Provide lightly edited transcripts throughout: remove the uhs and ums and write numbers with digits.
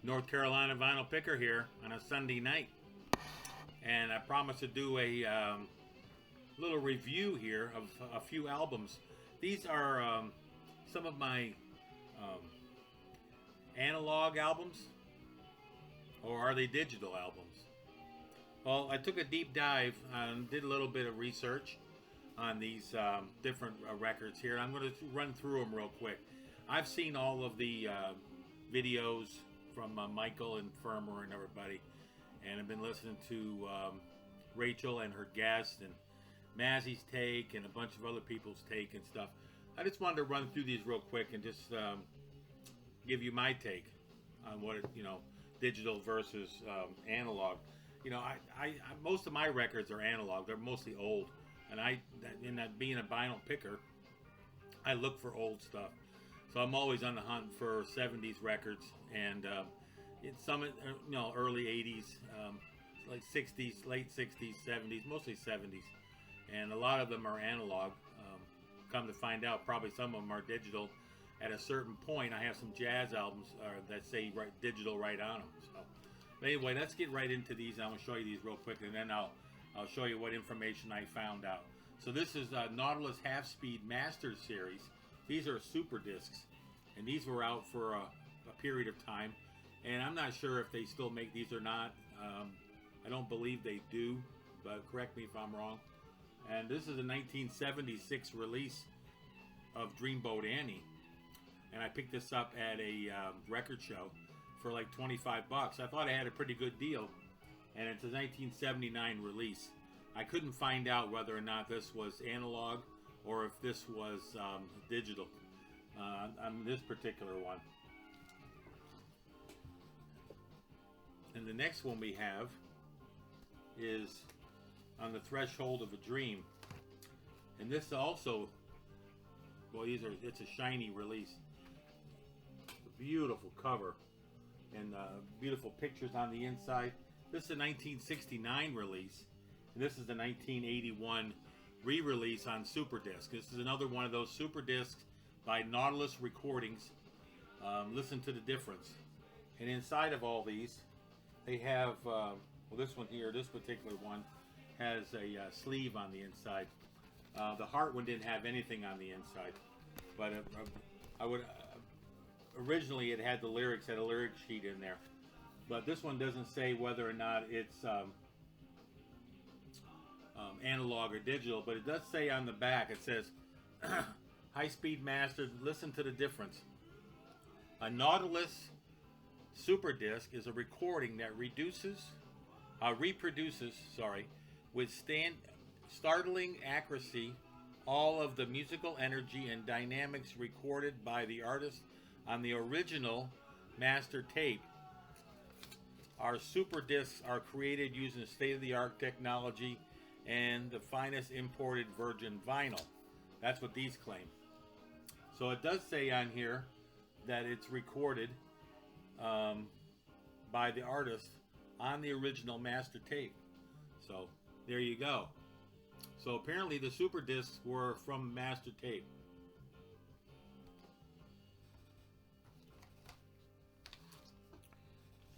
North Carolina vinyl picker here on a Sunday night, and I promised to do a little review here of a few albums. These are some of my um, analog albums, or are they digital albums? Well, I took a deep dive and did a little bit of research on these different records here. I'm going to run through them real quick. I've seen all of the videos from Michael and Firmer and everybody, and I've been listening to Rachel and her guest and Mazzy's take and a bunch of other people's take and stuff. I just wanted to run through these real quick and just give you my take on what digital versus analog. Most of my records are analog. They're mostly old, and in that being a vinyl picker, I look for old stuff. So I'm always on the hunt for 70s records and some early 80s, like 60s, late 60s, 70s, mostly 70s, and a lot of them are analog. Come to find out, probably some of them are digital. At a certain point, I have some jazz albums that say digital right on them. So, but anyway, let's get right into these. I'm going to show you these real quick, and then I'll show you what information I found out. So this is Nautilus Half Speed Masters series. These are super discs, and these were out for a period of time, and I'm not sure if they still make these or not. I don't believe they do, but correct me if I'm wrong. And this is a 1976 release of Dreamboat Annie, and I picked this up at a record show for like 25 bucks. I thought I had a pretty good deal, and it's a 1979 release. I couldn't find out whether or not this was analog or if this was digital on this particular one. And the next one we have is On the Threshold of a Dream, and this also, well, it's a shiny release. A beautiful cover and beautiful pictures on the inside. This is a 1969 release, and this is the 1981 re-release on Super Disc. This is another one of those Super Discs by Nautilus Recordings. Listen to the difference. And inside of all these, they have, this one here, this particular one, has a sleeve on the inside. The Heart one didn't have anything on the inside, but originally it had the lyrics, had a lyric sheet in there. But this one doesn't say whether or not it's analog or digital, but it does say on the back, it says, High Speed Masters, listen to the difference. A Nautilus Super Disc is a recording that reproduces, with startling accuracy all of the musical energy and dynamics recorded by the artist on the original master tape. Our super discs are created using state-of-the-art technology and the finest imported virgin vinyl. That's what these claim. So it does say on here that it's recorded by the artist on the original master tape. So there you go. So apparently the super discs were from master tape.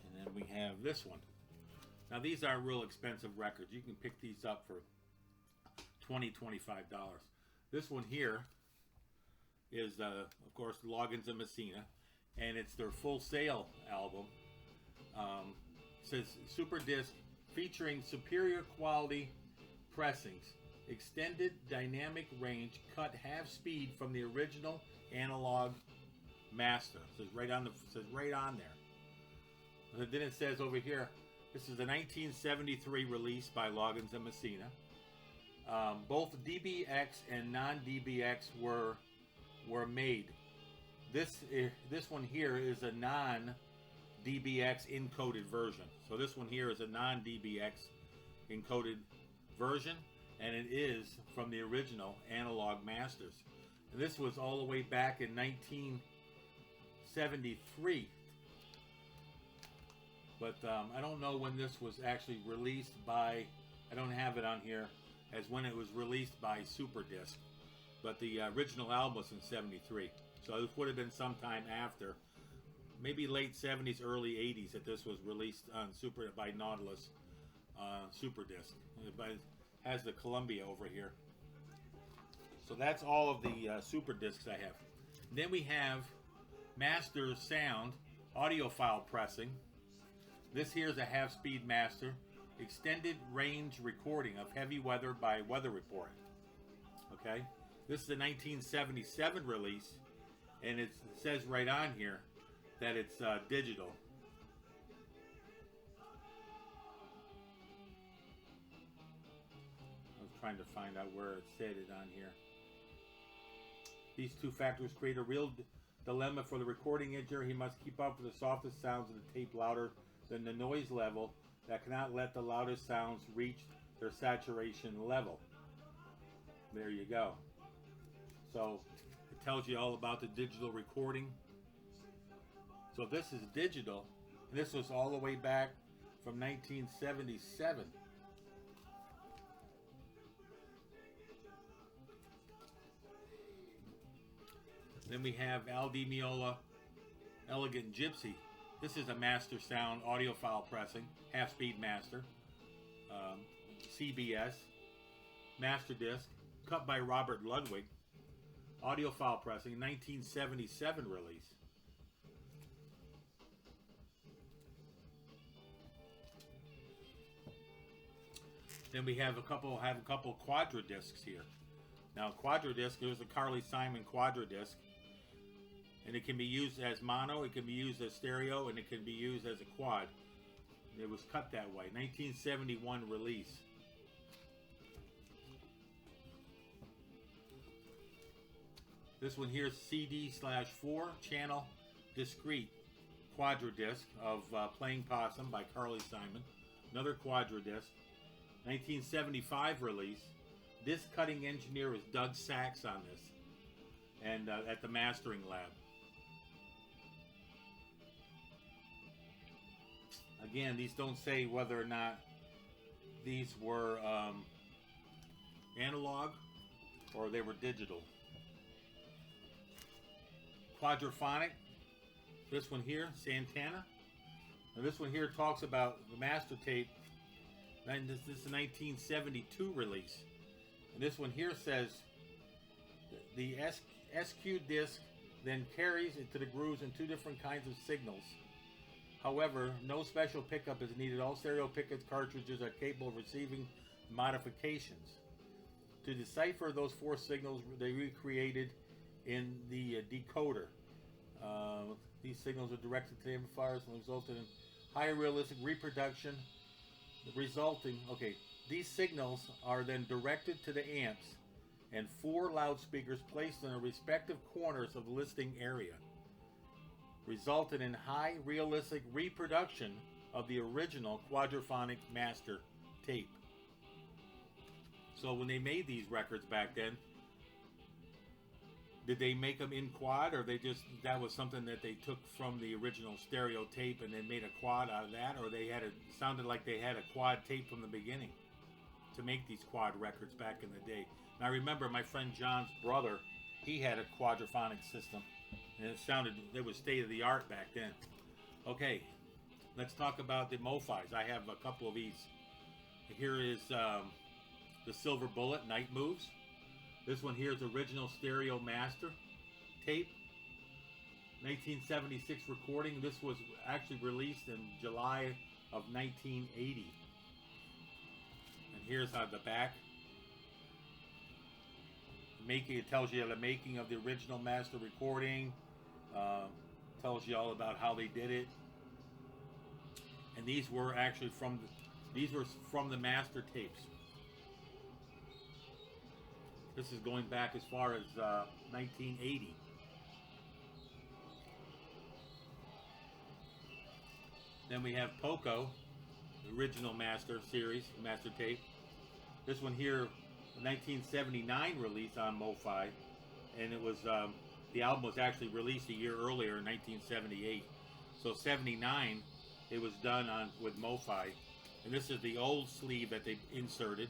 And then we have this one. Now these are real expensive records. You can pick these up for $25. This one here is, of course, Loggins and Messina, and it's their Full Sail album. It says Super Disc featuring superior quality pressings, extended dynamic range, cut half speed from the original analog master. It says right on there. And then it says over here, this is a 1973 release by Loggins and Messina. Both DBX and non-DBX were made. This one here is a non-DBX encoded version. So this one here is a non-DBX encoded version, and it is from the original analog masters. And this was all the way back in 1973. But I don't know when this was actually released by, I don't have it on here as when it was released by Super Disc. But the original album was in 73. So this would have been sometime after maybe late 70s, early 80s that this was released on by Nautilus Super Disc. It has the Columbia over here. So that's all of the Super Discs I have. Then we have Master Sound audio file pressing. This here is a half-speed master, extended range recording of heavy weather by Weather Report. Okay, this is a 1977 release, and it says right on here that it's digital. I was trying to find out where it said it on here. These two factors create a real dilemma for the recording engineer. He must keep up with the softest sounds of the tape louder than the noise level that cannot let the loudest sounds reach their saturation level. There you go. So it tells you all about the digital recording. So this is digital, and this was all the way back from 1977. Then we have Aldi Meola Elegant Gypsy. This is a Master Sound audio file pressing, half-speed master, CBS, master disc, cut by Robert Ludwig, audio file pressing, 1977 release. Then we have a couple quadra discs here. Now quadra disc, there's a Carly Simon quadra disc. And it can be used as mono, it can be used as stereo, and it can be used as a quad. It was cut that way. 1971 release. This one here is CD/4 channel discrete quadra disc of Playing Possum by Carly Simon. Another quadra disc. 1975 release. This cutting engineer is Doug Sachs on this, and at the mastering lab. Again, these don't say whether or not these were analog or they were digital. Quadraphonic. This one here, Santana. Now this one here talks about the master tape. And this is a 1972 release. And this one here says the SQ disc then carries it to the grooves in two different kinds of signals. However, no special pickup is needed. All stereo pickup cartridges are capable of receiving modifications. To decipher those four signals, they recreated in the decoder. These signals are directed to the amplifiers and resulted in high realistic reproduction. These signals are then directed to the amps and four loudspeakers placed in the respective corners of the listening area, resulted in high realistic reproduction of the original quadraphonic master tape. So when they made these records back then, did they make them in quad, or that was something that they took from the original stereo tape and they made a quad out of that, or sounded like they had a quad tape from the beginning to make these quad records back in the day. And I remember my friend John's brother, he had a quadraphonic system, and it was state of the art back then. Okay, let's talk about the MoFis. I have a couple of these. Here is the Silver Bullet Night Moves. This one here is original stereo master tape, 1976 recording. This was actually released in July of 1980. And here's how the back. It tells you the making of the original master recording. Tells you all about how they did it. And these were actually from the master tapes. This is going back as far as 1980. Then we have Poco, the original master series, master tape. This one here, 1979 release on MoFi, and it was the album was actually released a year earlier in 1978. So 79, it was done with MoFi, and this is the old sleeve that they inserted.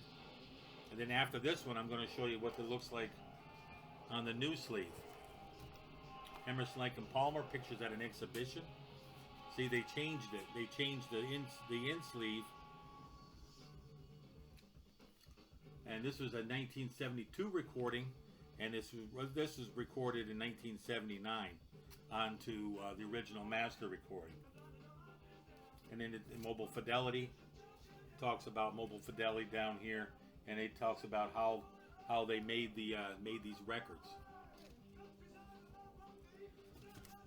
And then after this one, I'm going to show you what it looks like on the new sleeve. Emerson, Lake and Palmer, pictures at an exhibition. See, they changed it. They changed the in sleeve, and this was a 1972 recording, and this was recorded in 1979 onto the original master recording. And then the Mobile Fidelity talks about Mobile Fidelity down here, and it talks about how they made these records.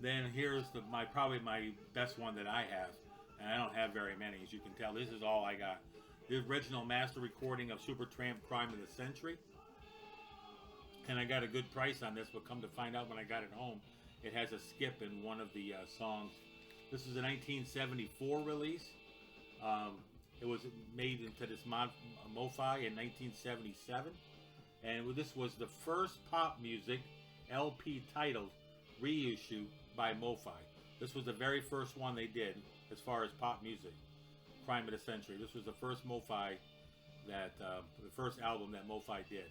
Then here's probably my best one that I have, and I don't have very many, as you can tell. This is all I got. The original master recording of Supertramp Crime of the Century, and I got a good price on this, but come to find out when I got it home, it has a skip in one of the songs. This is a 1974 release. It was made into this MoFi in 1977, and this was the first pop music LP titled reissue by MoFi. This was the very first one they did as far as pop music, Crime of the Century. This was the first MoFi the first album that MoFi did,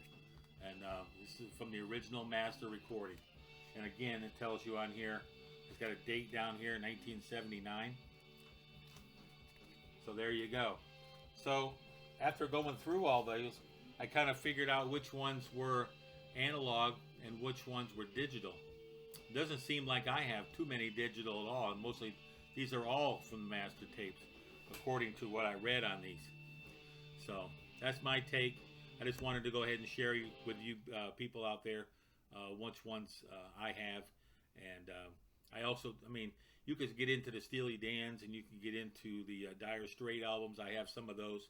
and this is from the original master recording. And again, it tells you on here, it's got a date down here, 1979. So there you go. So after going through all those, I kind of figured out which ones were analog and which ones were digital. It doesn't seem like I have too many digital at all, and mostly these are all from the master tapes, according to what I read on these. So that's my take. I just wanted to go ahead and share with you people out there which ones I have. And I also, you could get into the Steely Dan's, and you can get into the Dire Straits albums. I have some of those,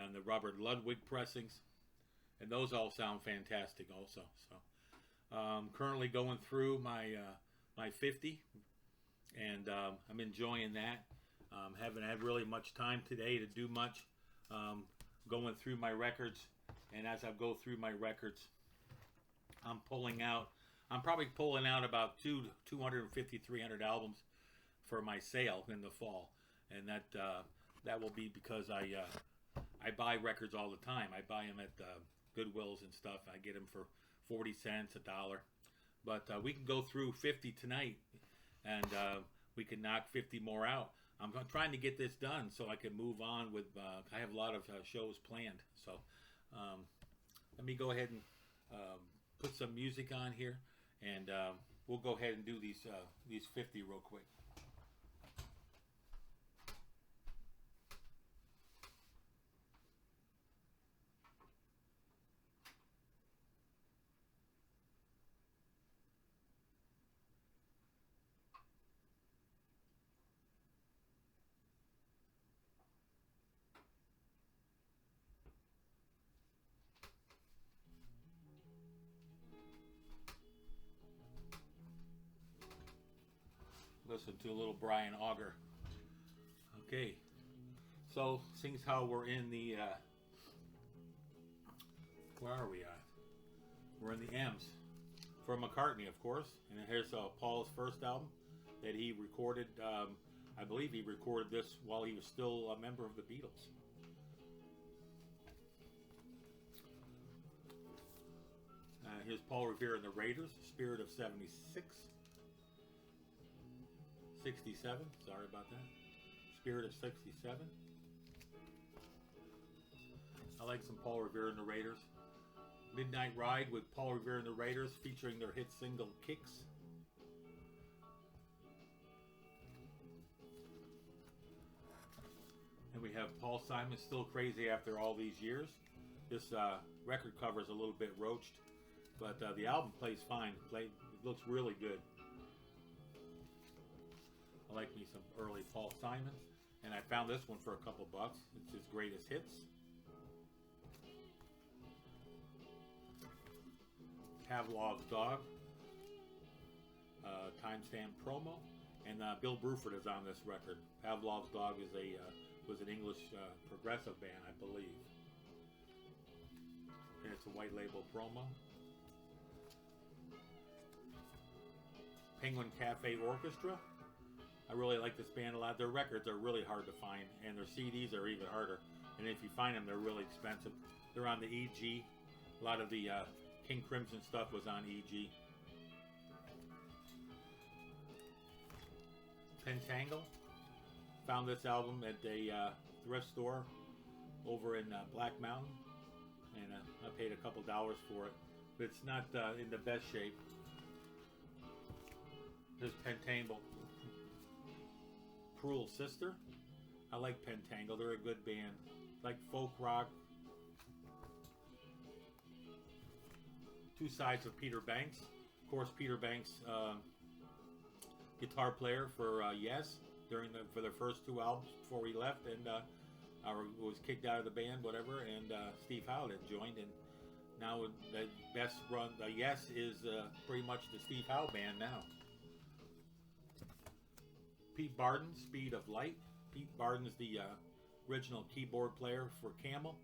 and the Robert Ludwig pressings, and those all sound fantastic also. So I'm currently going through my 50, and I'm enjoying that. Haven't had really much time today to do much. Going through my records, and as I go through my records, I'm probably pulling out about 250, 300 albums for my sale in the fall, and that will be because I buy records all the time. I buy them at Goodwills and stuff. I get them for 40 cents, $1. But we can go through 50 tonight, and we can knock 50 more out. I'm trying to get this done so I can move on with. I have a lot of shows planned, so let me go ahead and put some music on here, and we'll go ahead and do these 50 real quick. Listen to a little Brian Auger. Okay, so seeing how we're in the where are we at? We're in the M's for McCartney, of course, and here's Paul's first album that he recorded. I believe he recorded this while he was still a member of the Beatles. Here's Paul Revere and the Raiders, Spirit of 76. 67, sorry about that. Spirit of 67. I like some Paul Revere and the Raiders. Midnight Ride with Paul Revere and the Raiders, featuring their hit single Kicks. And we have Paul Simon, Still Crazy After All These Years. This record cover is a little bit roached, but the album plays fine. It looks really good. I like me some early Paul Simon, and I found this one for a couple bucks. It's his greatest hits. Pavlov's Dog, timestamp promo, and Bill Bruford is on this record. Pavlov's Dog is was an English progressive band, I believe, and it's a white label promo. Penguin Cafe Orchestra. I really like this band a lot. Their records are really hard to find, and their CDs are even harder. And if you find them, they're really expensive. They're on the EG. A lot of the King Crimson stuff was on EG. Pentangle, Found this album at a thrift store over in Black Mountain, and I paid a couple dollars for it, but it's not in the best shape. There's Pentangle, Cruel Sister. I like Pentangle, they're a good band. Like folk rock. Two Sides of Peter Banks. Of course, Peter Banks, guitar player for Yes, for their first two albums before we left, and was kicked out of the band, whatever. And Steve Howe had joined, and now the best run. Yes is pretty much the Steve Howe band now. Pete Barden, Speed of Light. Pete Barden's the original keyboard player for Camel.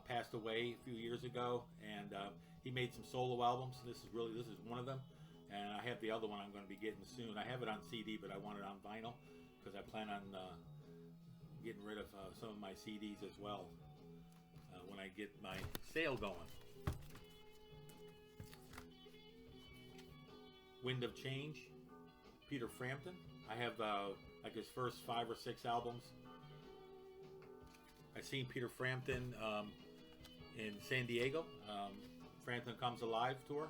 Passed away a few years ago, and he made some solo albums. This is one of them, and I have the other one I'm going to be getting soon. I have it on CD, but I want it on vinyl because I plan on getting rid of some of my CDs as well when I get my sale going. Wind of Change, Peter Frampton. I have like his first 5 or 6 albums. I've seen Peter Frampton in San Diego. Frampton Comes Alive tour.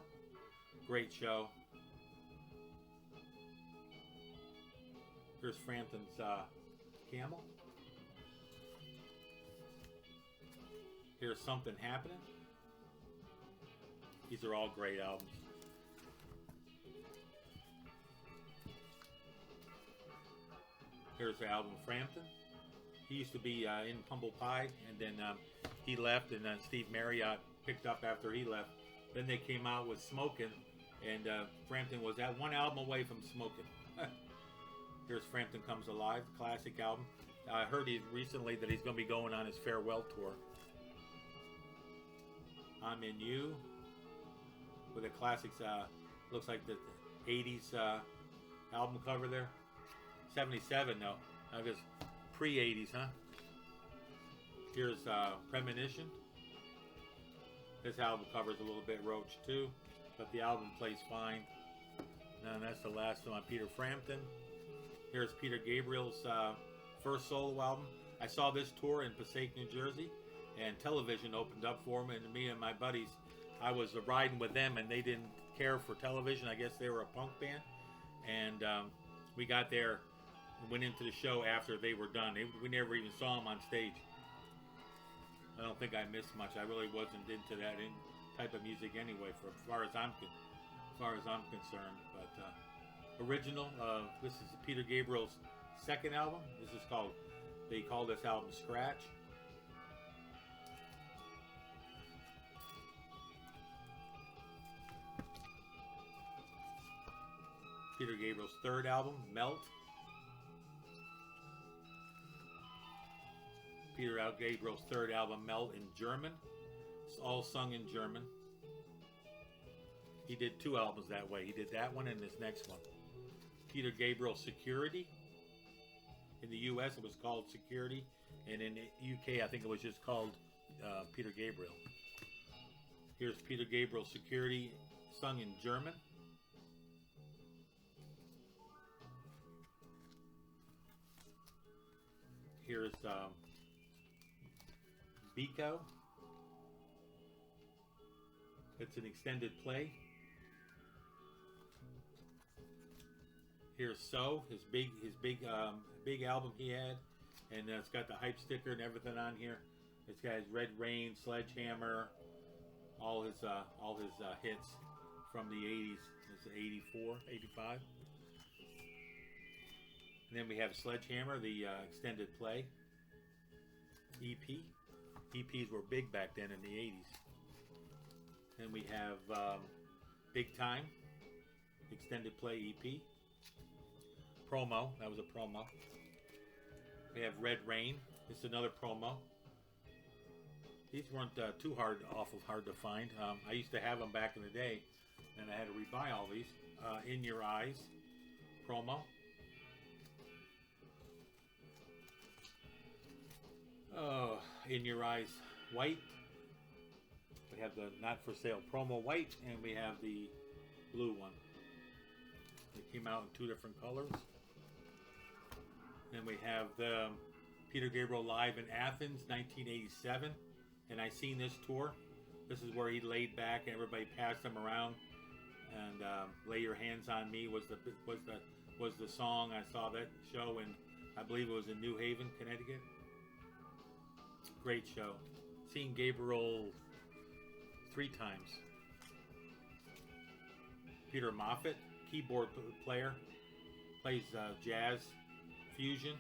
Great show. Here's Frampton's Camel. Here's Something Happening. These are all great albums. Here's the album Frampton. He used to be in Humble Pie, and then he left, and Steve Marriott picked up after he left. Then they came out with Smokin', and Frampton was that one album away from Smokin'. Here's Frampton Comes Alive, classic album. I heard recently that he's going to be going on his farewell tour. I'm In You, with the classics. Looks like the 80s album cover there. 77 though. I guess pre-80s, huh? Here's Premonition. This album cover's a little bit roach too, but the album plays fine. And that's the last one on Peter Frampton. Here's Peter Gabriel's first solo album. I saw this tour in Passaic, New Jersey, and television opened up for him, and me and my buddies, I was riding with them, and they didn't care for television. I guess they were a punk band, and we got there and went into the show after they were done. We never even saw them on stage. I don't think I missed much. I really wasn't into that type of music anyway, as far as I'm concerned. But original. This is Peter Gabriel's second album. They call this album Scratch. Peter Gabriel's third album, Melt. Peter Gabriel's third album, Melt, in German. It's all sung in German. He did 2 albums that way. He did that one and this next one. Peter Gabriel's Security. In the US it was called Security, and in the UK I think it was just called Peter Gabriel. Here's Peter Gabriel's Security, sung in German. Here's Biko. It's an extended play. Here's So, his big album he had, and it's got the hype sticker and everything on here. It's got his Red Rain, Sledgehammer, all his hits from the 80s. It's 84, 85. And then we have Sledgehammer, the extended play EP. EPs were big back then in the 80s. Then we have Big Time, extended play EP. Promo, that was a promo. We have Red Rain, it's another promo. These weren't too awful hard to find. I used to have them back in the day, and I had to rebuy all these. In Your Eyes, promo. Oh, In Your Eyes White. We have the not for sale promo white, and we have the blue one. They came out in 2 different colors. Then we have the Peter Gabriel live in Athens, 1987, and I seen this tour. This is where he laid back and everybody passed him around. And "Lay Your Hands on Me" was the song. I saw that show in, I believe it was in New Haven, Connecticut. Great show. Seen Gabriel 3 times. Peter Moffat, keyboard player, plays jazz fusion.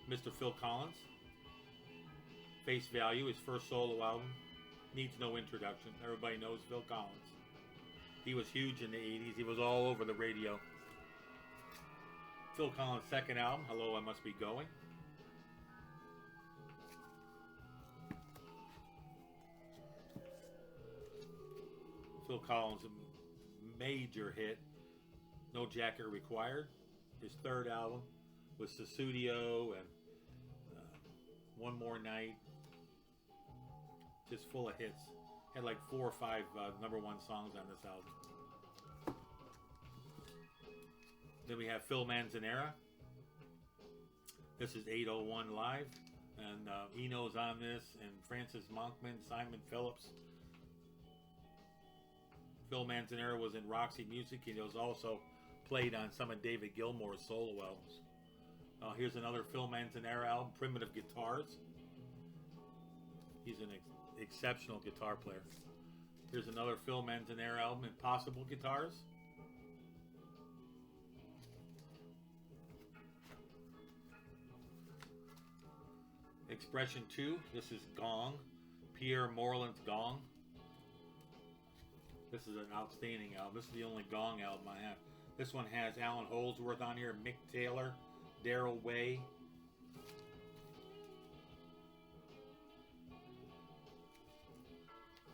Mr. Phil Collins. Face Value, his first solo album. Needs no introduction. Everybody knows Phil Collins. He was huge in the 80s. He was all over the radio. Phil Collins' second album, Hello, I Must Be Going. Phil Collins' major hit, No Jacket Required. His third album was Sussudio and One More Night. Just full of hits. Had like 4 or 5 number 1 songs on this album. Then we have Phil Manzanera. This is 801 Live. And Eno's on this, and Francis Monkman, Simon Phillips. Phil Manzanera was in Roxy Music. He was also played on some of David Gilmour's solo albums. Here's another Phil Manzanera album, Primitive Guitars. He's an exceptional guitar player. Here's another Phil Manzanera album, Impossible Guitars. Expression 2, this is Gong, Pierre Morland's Gong. This is an outstanding album. This is the only Gong album I have. This one has Alan Holdsworth on here, Mick Taylor, Daryl Way.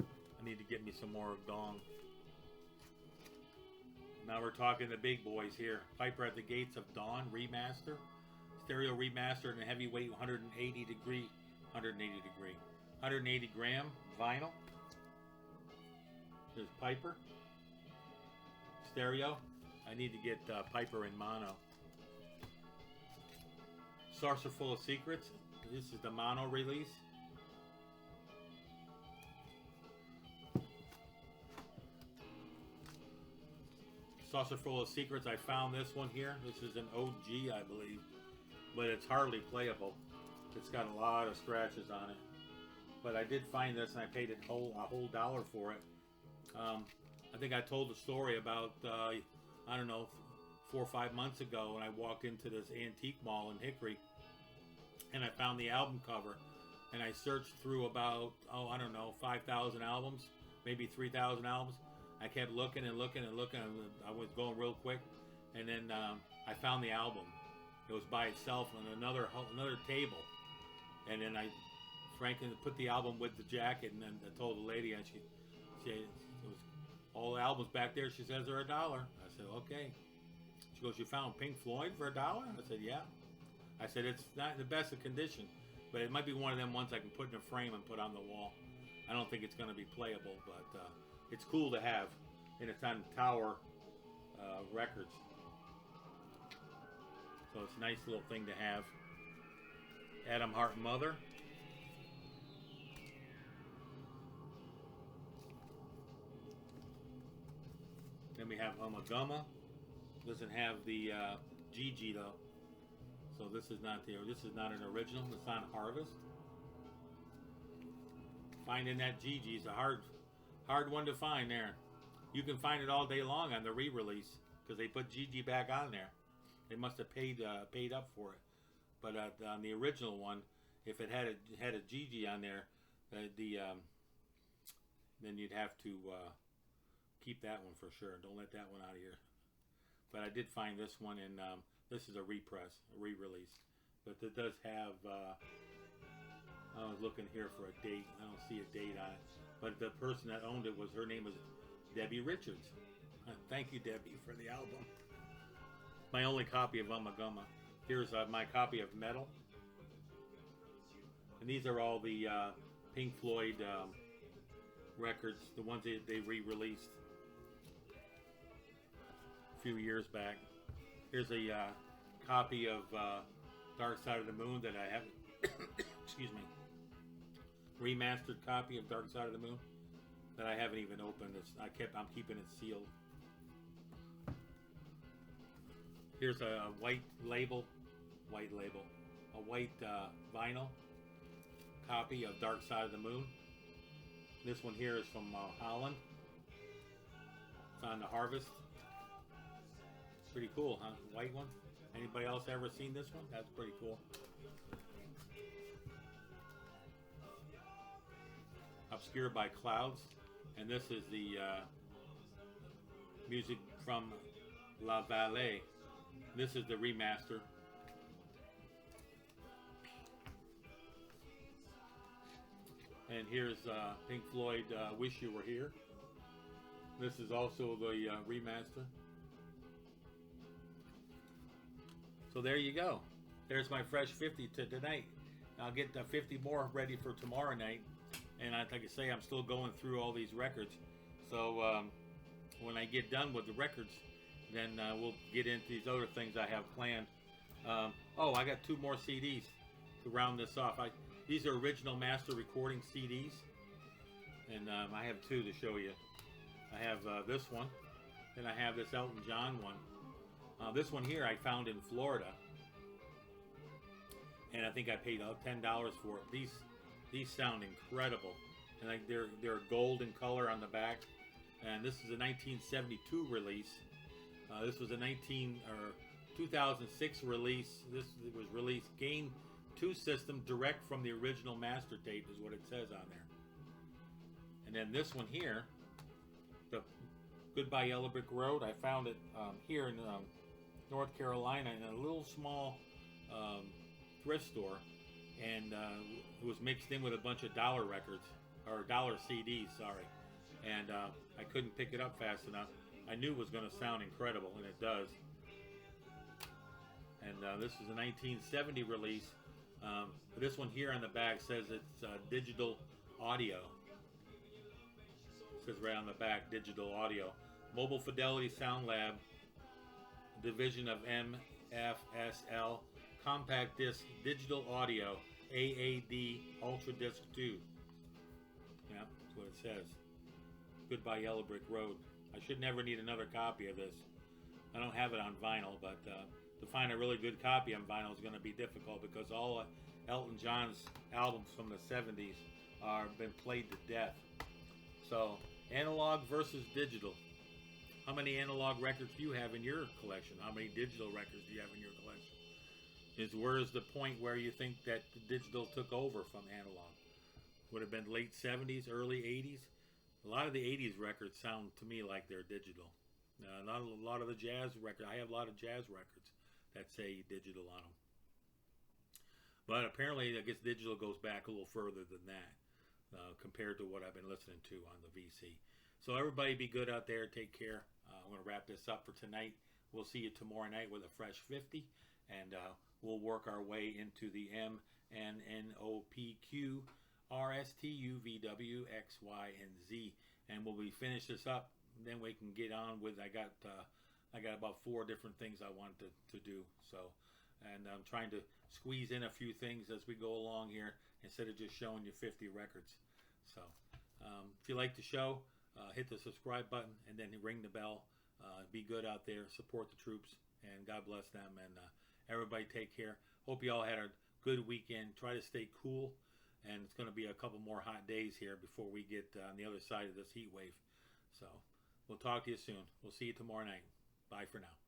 I need to get me some more Gong. Now we're talking the big boys here. Piper at the Gates of Dawn remaster. Stereo remastered in a heavyweight 180 gram vinyl. There's Piper. Stereo. I need to get Piper in mono. Saucer Full of Secrets. This is the mono release. Saucer Full of Secrets. I found this one here. This is an OG, I believe, but it's hardly playable. It's got a lot of scratches on it. But I did find this, and I paid a whole $1 for it. I think I told the story about, I don't know, 4 or 5 months ago when I walked into this antique mall in Hickory, and I found the album cover, and I searched through about, I don't know, 5,000 albums, maybe 3,000 albums. I kept looking and looking and looking. I was going real quick, and then I found the album. It was by itself on another table, and then I frankly put the album with the jacket, and then I told the lady, and she it was all the albums back there. She says they're $1. I said, okay. She goes, you found Pink Floyd for $1? I said, yeah. I said, it's not in the best of condition, but it might be one of them ones I can put in a frame and put on the wall. I don't think it's going to be playable, but it's cool to have, and it's on Tower Records. So it's a nice little thing to have. Adam Hart Mother. Then we have Omagoma. Doesn't have the Gigi though. So this is not an original. It's on Harvest. Finding that Gigi is a hard one to find there. You can find it all day long on the re-release because they put Gigi back on there. They must have paid up for it. But on the original one, if it had a Gigi on there, then you'd have to keep that one for sure. Don't let that one out of here. But I did find this one, and this is a repress, a re-release. But it does have. I was looking here for a date. I don't see a date on it. But the person that owned it her name was Debbie Richards. Thank you, Debbie, for the album. My only copy of Omagoma. Here's my copy of Metal. And these are all the Pink Floyd records, the ones they re-released. few years back. Here's a copy of Dark Side of the Moon that I have. Excuse me. Remastered copy of Dark Side of the Moon that I haven't even opened. I'm keeping it sealed. Here's a white label, a white vinyl copy of Dark Side of the Moon. This one here is from Holland. It's on the Harvest. Pretty cool, huh? White one. Anybody else ever seen this one? That's pretty cool. Obscured by Clouds. And this is the music from La Vallée. This is the remaster. And here's Pink Floyd, Wish You Were Here. This is also the remaster. So there you go. There's my fresh 50 to tonight. I'll get 50 more ready for tomorrow night. And like I say, I'm still going through all these records. So when I get done with the records, then we'll get into these other things I have planned. Oh, I got 2 more CDs to round this off. These are original master recording CDs. And I have 2 to show you. I have this one. Then I have this Elton John one. This one here I found in Florida. And I think I paid $10 for it. These sound incredible, and like they're gold in color on the back. And this is a 1972 release. This was a 2006 release. This was released Gain 2 system direct from the original master tape is what it says on there. And then this one here, the Goodbye Yellow Brick Road. I found it here in North Carolina in a little small thrift store. And it was mixed in with a bunch of dollar records, or dollar CDs, sorry. And I couldn't pick it up fast enough. I knew it was going to sound incredible, and it does. And this is a 1970 release. This one here on the back says it's digital audio. It says right on the back, digital audio. Mobile Fidelity Sound Lab, division of MFSL. Compact disc digital audio AAD Ultra Disc 2. Yeah, that's what it says. Goodbye Yellow Brick Road. I should never need another copy of this. I don't have it on vinyl, but to find a really good copy on vinyl is going to be difficult because all Elton John's albums from the 70s are been played to death. So, analog versus digital. How many analog records do you have in your collection? How many digital records do you have in your collection? Where is the point where you think that the digital took over from analog? Would have been late 70s, early 80s? A lot of the 80s records sound to me like they're digital. Not a lot of the jazz records. I have a lot of jazz records that say digital on them. But apparently, I guess digital goes back a little further than that compared to what I've been listening to on the VC. So everybody be good out there. Take care. I'm going to wrap this up for tonight. We'll see you tomorrow night with a fresh 50. And we'll work our way into the M, N, N, O, P, Q, R, S, T, U, V, W, X, Y, and Z. And when we finish this up, then we can get on with, I got about 4 different things I want to do. So, and I'm trying to squeeze in a few things as we go along here instead of just showing you 50 records. So, if you like the show, hit the subscribe button and then ring the bell. Be good out there, support the troops, and God bless them. And everybody take care. Hope you all had a good weekend. Try to stay cool. And it's going to be a couple more hot days here before we get on the other side of this heat wave. So we'll talk to you soon. We'll see you tomorrow night. Bye for now.